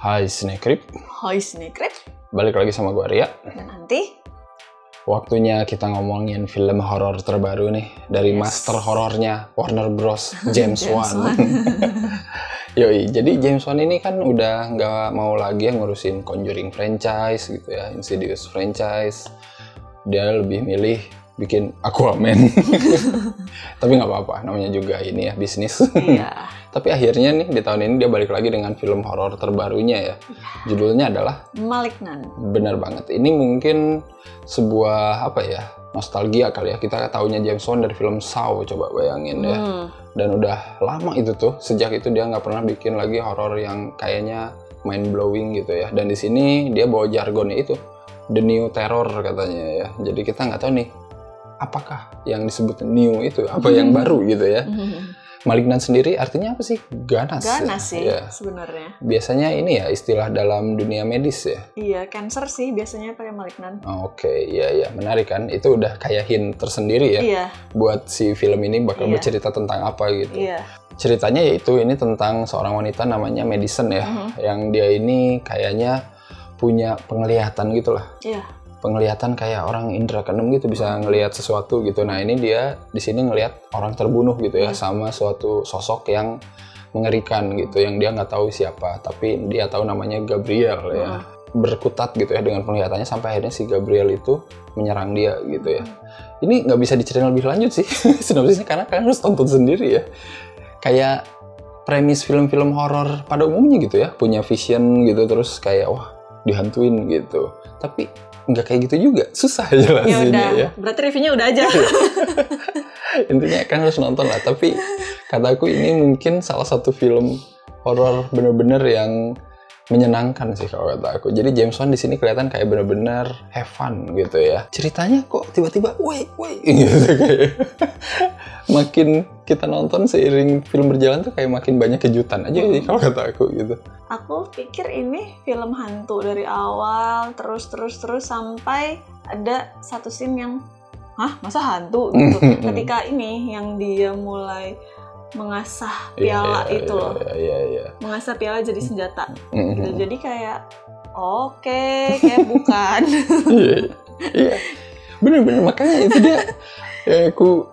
Hai Snekrip, Hai Snekrip, balik lagi sama gue Arya. dan nanti Waktunya kita ngomongin film horor terbaru nih dari master horornya Warner Bros. James Wan. Yoi, jadi James Wan ini kan udah nggak mau lagi yang ngurusin Conjuring franchise gitu ya, Insidious franchise. Dia lebih milih bikin Aquaman. Tapi nggak apa-apa, namanya juga ini ya bisnis. iya. Tapi akhirnya nih di tahun ini dia balik lagi dengan film horor terbarunya ya. Judulnya adalah Malignant. Bener banget. Ini mungkin sebuah apa ya, nostalgia kali ya. Kita taunya James Wan dari film Saw, coba bayangin ya. Dan udah lama itu tuh, sejak itu dia nggak pernah bikin lagi horor yang kayaknya mind blowing gitu ya. Dan di sini dia bawa jargonnya itu, the new terror katanya ya. Jadi kita nggak tahu nih, apakah yang disebut new itu, apa yang baru gitu ya. Malignant sendiri artinya apa sih? Ganas. Ganas ya? sih Ya. sebenarnya. Biasanya ini ya istilah dalam dunia medis ya. Iya, cancer sih biasanya pakai malignant. Oke, iya menarik kan. Itu udah kayak hint tersendiri ya. Iya. Buat si film ini bakal Iya. bercerita tentang apa gitu. Iya. Ceritanya yaitu ini tentang seorang wanita namanya Madison ya, yang dia ini kayaknya punya penglihatan gitu lah. Iya. Penglihatan kayak orang indra keenam gitu, bisa ngelihat sesuatu gitu. Nah ini dia di sini ngelihat orang terbunuh gitu ya, sama suatu sosok yang mengerikan gitu, yang dia nggak tahu siapa, tapi dia tahu namanya Gabriel ya. Berkutat gitu ya dengan penglihatannya sampai akhirnya si Gabriel itu menyerang dia gitu ya. Ini nggak bisa diceritain lebih lanjut sih sinopsisnya, karena kalian harus tonton sendiri ya. Kayak premis film-film horor pada umumnya gitu ya, punya vision gitu terus kayak wah dihantuin gitu. Tapi nggak kayak gitu juga, susah jelasinnya ya. Berarti reviewnya udah aja. Intinya kan harus nonton lah. Tapi kataku ini mungkin salah satu film horor bener-bener yang menyenangkan sih kalau kata aku. Jadi James Wan di sini kelihatan kayak bener-bener have fun gitu ya. Ceritanya kok tiba-tiba woi gitu kayak. Makin kita nonton seiring film berjalan tuh kayak makin banyak kejutan aja sih kalau kata aku gitu. Aku pikir ini film hantu dari awal terus sampai ada satu scene yang masa hantu gitu. Ketika ini yang dia mulai mengasah piala itu loh. Iya. Mengasah piala jadi senjata. Gitu. Jadi kayak kayak bukan. Iya. Bener-bener makanya itu dia yang aku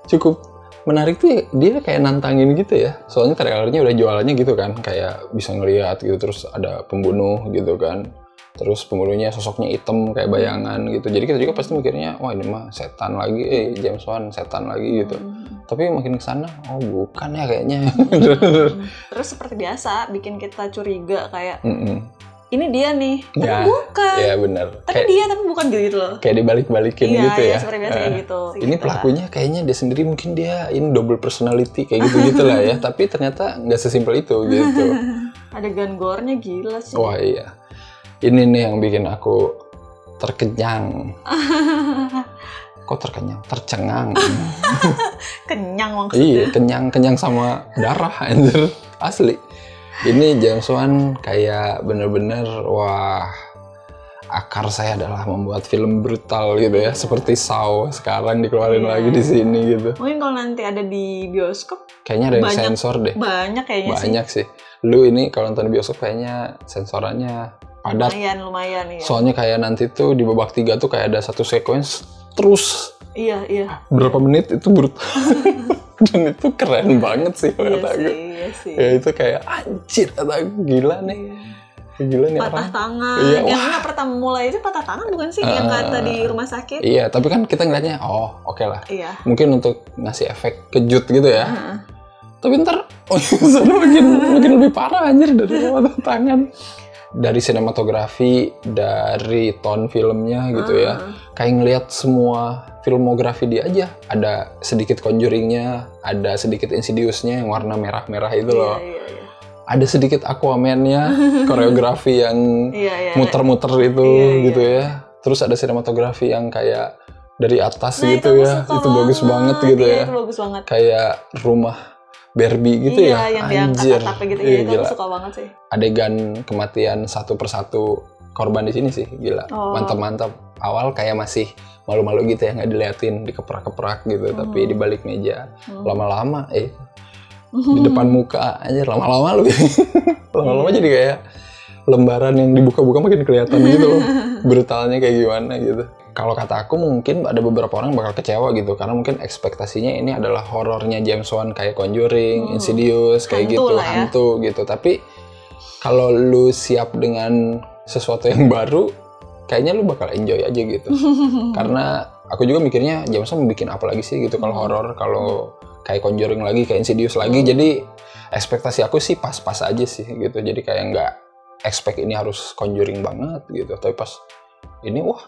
cukup menarik tuh ya, dia kayak nantangin gitu ya. Soalnya trailernya udah jualannya gitu kan, kayak bisa ngelihat gitu, terus ada pembunuh gitu kan. Terus pembunuhnya sosoknya hitam kayak bayangan gitu. Jadi kita juga pasti mikirnya, wah ini mah setan lagi, James Wan setan lagi gitu. Tapi makin kesana, oh bukan ya kayaknya. Terus seperti biasa bikin kita curiga kayak ini dia nih, tapi ya, bukan. Iya benar. Tapi dia tapi bukan gitu loh. Kayak dibalik-balikin gitu ya. Iya, seperti biasa kayak gitu. Ini pelakunya kayaknya dia sendiri mungkin dia ini double personality kayak gitu lah ya. Tapi ternyata nggak sesimpel itu gitu. Adegan gore-nya gila sih. Wah iya. Ini nih yang bikin aku terkenyang. Kok terkenyang? Tercengang. Kenyang maksudnya. Iya, kenyang sama darah anjir. Asli. Ini James Wan kayak bener-bener wah, akar saya adalah membuat film brutal gitu ya, seperti Saw sekarang dikeluarin lagi di sini gitu. Mungkin kalau nanti ada di bioskop kayaknya ada yang sensor deh. Banyak kayaknya banyak sih. Lu ini kalau nonton di bioskop kayaknya sensorannya padat. Lumayan ya. Soalnya kayak nanti tuh di babak 3 tuh kayak ada satu sequence terus. Iya. Berapa menit itu brutal. Dan itu keren banget sih kata aku. Iya sih. Ya itu kayak anjir kata aku, gila nih. Gila nih patah orang. tangan. Iya, yang mana pertama mulai itu patah tangan bukan sih yang kata di rumah sakit? Iya, tapi kan kita ngeliatnya oke lah. Iya. Mungkin untuk ngasih efek kejut gitu ya. Tapi ntar makin lebih parah anjir dari patah tangan. Dari sinematografi, dari tone filmnya gitu ya. Kayak ngeliat semua filmografi dia aja. Ada sedikit Conjuring-nya, ada sedikit Insidious-nya yang warna merah-merah itu loh. Iya. Ada sedikit Aquaman-nya, koreografi yang muter-muter itu gitu ya. Terus ada sinematografi yang kayak dari atas gitu ya. Itu bagus banget gitu ya. Itu bagus banget. Kayak rumah Barbie gitu ya. Iya, yang diangkat atapnya gitu. Iya, itu aku suka banget sih. Adegan kematian satu persatu korban di sini sih gila. Mantap-mantap. Awal kayak masih malu-malu gitu ya, nggak diliatin, dikeprak-keprak gitu, tapi di balik meja. Lama-lama di depan muka aja lama-lama lu. Lama-lama jadi kayak lembaran yang dibuka-buka makin kelihatan gitu loh. Brutalnya kayak gimana gitu. Kalau kata aku mungkin ada beberapa orang bakal kecewa gitu karena mungkin ekspektasinya ini adalah horornya James Wan kayak Conjuring, Insidious kayak Hantu gitu, lah ya. hantu gitu. Tapi kalau lu siap dengan sesuatu yang baru, kayaknya lu bakal enjoy aja gitu. Karena aku juga mikirnya James Wan mau bikin apa lagi sih gitu kalau horor, kalau kayak Conjuring lagi, kayak Insidious lagi. Jadi ekspektasi aku sih pas-pas aja sih gitu. Jadi kayak nggak expect ini harus Conjuring banget gitu. Tapi pas ini wah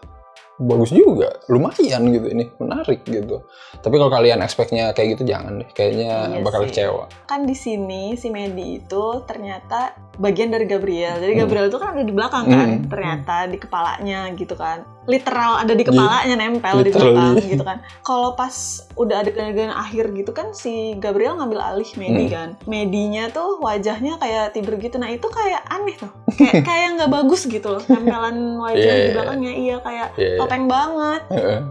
bagus juga, lumayan gitu, ini menarik gitu. Tapi kalau kalian expect-nya kayak gitu jangan deh, kayaknya Iya bakal sih. kecewa. Kan di sini si Medi itu ternyata bagian dari Gabriel. Jadi Gabriel itu kan ada di belakang kan, ternyata di kepalanya gitu kan. Literal ada di kepalanya, nempel di belakang gitu kan. Kalau pas udah adegan akhir gitu kan si Gabriel ngambil alih Medi kan. Medinya tuh wajahnya kayak tidur gitu. Nah, itu kayak aneh tuh. Kayak nggak bagus gitu loh. Tempelan wajah di belakangnya kayak topeng banget.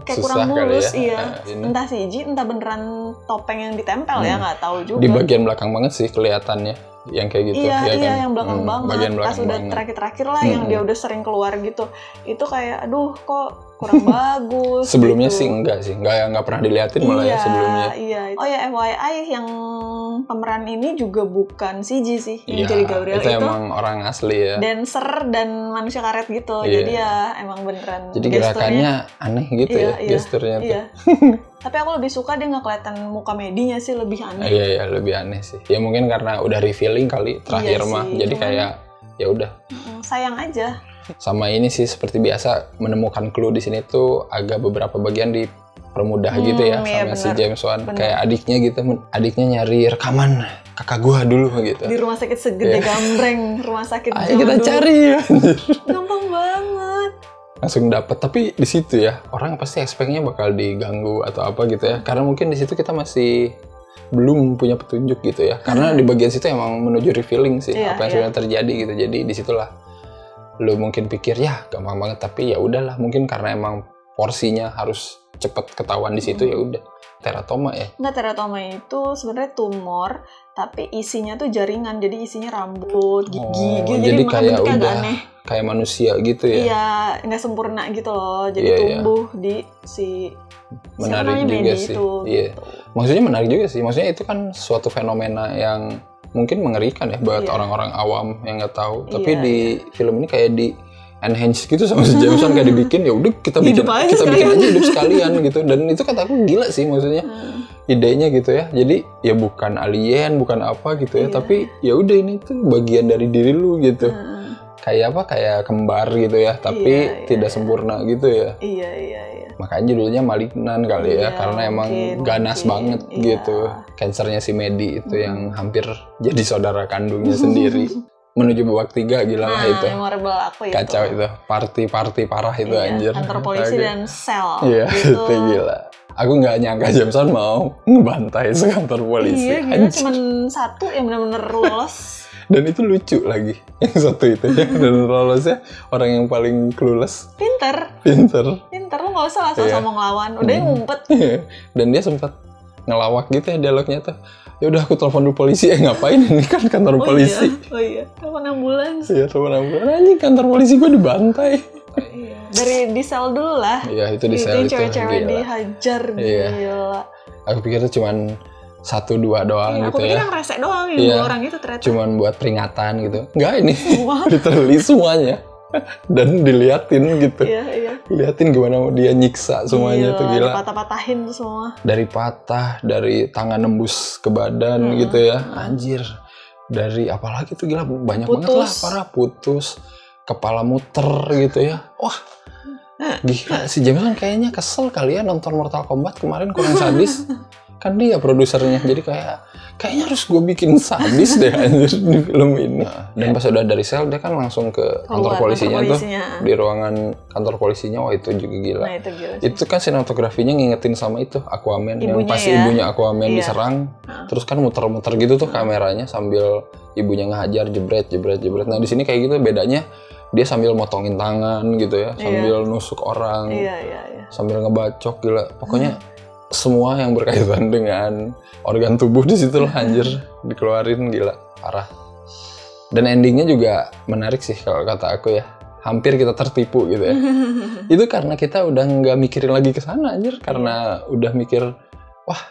Kayak Susah kurang mulus, kali ya. Entah CG, entah beneran topeng yang ditempel ya, nggak tahu juga. Di bagian belakang banget sih kelihatannya yang kayak gitu. Iya, ya kan? yang belakang banget. Bagian belakang Pas udah banget. terakhir-terakhir lah yang dia udah sering keluar gitu. Itu kayak, aduh kok kurang bagus. Sebelumnya gitu. sih nggak pernah diliatin malah ya sebelumnya. Iya. Oh ya, FYI yang pemeran ini juga bukan CG sih. Yang jadi Gabriel itu emang orang asli ya. dancer dan manusia karet gitu. Iya. Jadi ya emang beneran. Jadi gerakannya aneh gitu ya gesturnya tuh. Iya. Tapi aku lebih suka dia nggak kelihatan muka Medinya sih, lebih aneh. Iya, lebih aneh sih. Ya mungkin karena udah revealing kali terakhir Iya mah. sih, Jadi cuman kayak ya udah. Sayang aja. Sama ini sih seperti biasa menemukan clue di sini tuh agak beberapa bagian dipermudah gitu ya iya, sama si bener. James Wan. Kayak adiknya gitu, adiknya nyari rekaman kakak gua dulu gitu. Di rumah sakit segede gambreng, rumah sakit Ayo zaman kita dulu. cari ya. Gampang banget. Langsung dapet. Tapi di situ ya orang pasti expect-nya bakal diganggu atau apa gitu ya. Karena mungkin di situ kita masih belum punya petunjuk gitu ya. Karena di bagian situ emang menuju revealing sih apa yang sebenarnya terjadi gitu. Jadi disitulah lu mungkin pikir ya gampang banget, tapi ya udahlah mungkin karena emang porsinya harus cepet ketahuan di situ ya udah. Teratoma ya. Enggak, teratoma itu sebenarnya tumor, tapi isinya tuh jaringan, jadi isinya rambut, gigi, gitu. Jadi kayak bentuknya agak udah aneh. Kayak manusia gitu ya. Iya, nggak sempurna gitu loh. Jadi Iya, tumbuh di si menarik juga Medi sih. itu. Iya. Maksudnya menarik juga sih. Maksudnya itu kan suatu fenomena yang mungkin mengerikan ya buat orang-orang awam yang nggak tahu. Tapi di film ini kayak di enhance gitu sama si James Wan, kayak dibikin ya udah kita bikin aja hidup sekalian gitu. Dan itu kata aku gila sih maksudnya. Idenya gitu ya. Jadi ya bukan alien, bukan apa gitu ya, tapi ya udah ini tuh bagian dari diri lu gitu. Kayak apa? Kayak kembar gitu ya, tapi tidak sempurna gitu ya. Iya. Makanya judulnya Malignan kali ya, karena emang ganas banget gitu. Cancernya si Medi itu yang hampir jadi saudara kandungnya sendiri. Menuju babak 3 gila lah itu. Memorable aku itu. Kacau itu, party parah itu anjir. Kantor polisi dan sel. Iya, gitu. itu gila. Aku nggak nyangka James Wan mau ngebantai sekantor polisi. Iya, gila cuman satu yang benar-benar lolos. Dan itu lucu lagi, yang satu itu ya. Dan lolosnya orang yang paling clueless. Pinter, lu nggak usah langsung sama ngelawan, udah ngumpet. Dan dia sempat ngelawak gitu ya dialognya tuh. Ya udah aku telepon dulu polisi. Ngapain ini kan kantor polisi. Iya. Telepon ambulans. Iya, telepon ambulans. Anjing kantor polisi gue dibantai. Iya. Dari di sel dulu lah. Iya, itu di sel itu cewek-cewek gila. dihajar, Iya. gila. Aku pikir itu cuman 1-2 doang Aku gitu pikir ya. yang rese doang yang dua orang itu ternyata. Cuman buat peringatan gitu. Enggak, ini Semua. literally semuanya. Dan diliatin gitu. Iya. Liatin gimana dia nyiksa semuanya tuh gila. Patah-patahin tuh semua. Dari patah, dari tangan nembus ke badan gitu ya. Anjir. Dari apalagi tuh gila banyak banget lah, parah, putus, kepala muter gitu ya. Wah. Gila si James Wan kayaknya kesel kali ya nonton Mortal Kombat kemarin kurang sadis. Kan dia produsernya, jadi kayaknya harus gue bikin sadis deh anjir di film ini. Dan pas udah dari sel dia kan langsung ke kantor polisinya tuh, di ruangan kantor polisinya. Wah itu juga gila. Nah, itu gila sih. Itu kan sinematografinya ngingetin sama itu Aquaman, yang pas ibunya Aquaman diserang, terus kan muter-muter gitu tuh kameranya sambil ibunya ngehajar, jebret. Nah di sini kayak gitu, bedanya dia sambil motongin tangan gitu ya, sambil nusuk orang, sambil ngebacok, gila. Pokoknya semua yang berkaitan dengan organ tubuh di situ lah anjir dikeluarin, gila parah. Dan endingnya juga menarik sih kalau kata aku ya. Hampir kita tertipu gitu ya. Itu karena kita udah nggak mikirin lagi ke sana anjir. Karena udah mikir, wah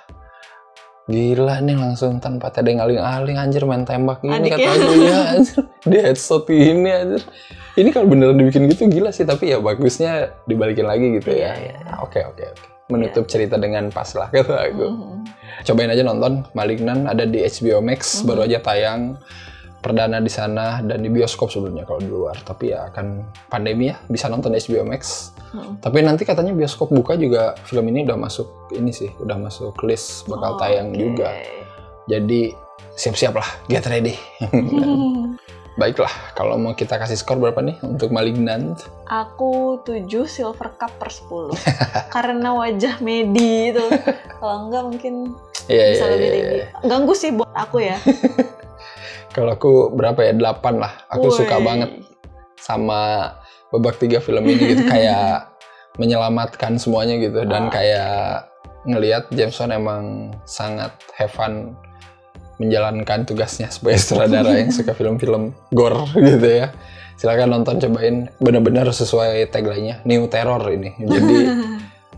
gila nih langsung tanpa tedeng aling-aling anjir main tembak gini Adik kata ya. aku ya anjir. Di headshot ini anjir. Ini kalau beneran dibikin gitu gila sih. Tapi ya bagusnya dibalikin lagi gitu ya. Iya. Oke. Menutup cerita dengan pas lah kata aku. Cobain aja nonton Malignant, ada di HBO Max, baru aja tayang perdana di sana dan di bioskop sebelumnya kalau di luar. Tapi ya akan pandemi ya, bisa nonton di HBO Max. Tapi nanti katanya bioskop buka juga film ini udah masuk ini sih, udah masuk list bakal tayang juga. Jadi siap-siap lah, get ready. Baiklah, kalau mau kita kasih skor berapa nih untuk Malignant? Aku 7 silver cup per 10. Karena wajah Medi itu. Kalau enggak mungkin bisa lebih tinggi. Ganggu sih buat aku ya. Kalau aku berapa ya? 8 lah. Aku suka banget sama babak 3 film ini gitu. Kayak menyelamatkan semuanya gitu. Dan kayak ngelihat James Wan emang sangat have fun menjalankan tugasnya sebagai sutradara yang suka film-film gore gitu ya. Silakan nonton, cobain. Bener-bener sesuai tagline-nya, New Terror ini. Jadi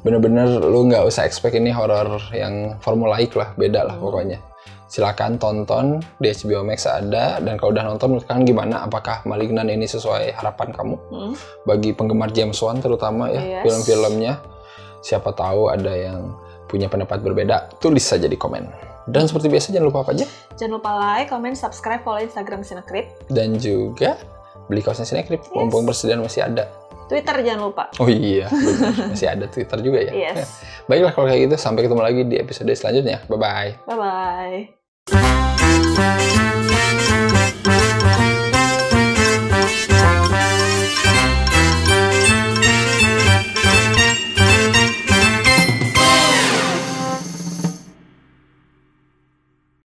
bener-bener lu nggak usah expect ini horor yang formulaik lah, beda lah pokoknya. Silakan tonton di HBO Max ada, dan kalau udah nonton menurut kalian gimana? Apakah Malignant ini sesuai harapan kamu? Bagi penggemar James Wan terutama ya, film-filmnya. Siapa tahu ada yang punya pendapat berbeda, tulis saja di komen. Dan seperti biasa jangan lupa apa aja? Jangan lupa like, comment, subscribe, follow Instagram Cinecrip. Dan juga beli kaosnya Cinecrip, mumpung persediaan masih ada. Twitter jangan lupa. Oh iya, benar. Masih ada Twitter juga ya. Yes. Baiklah kalau kayak gitu, sampai ketemu lagi di episode selanjutnya. Bye-bye. Bye-bye.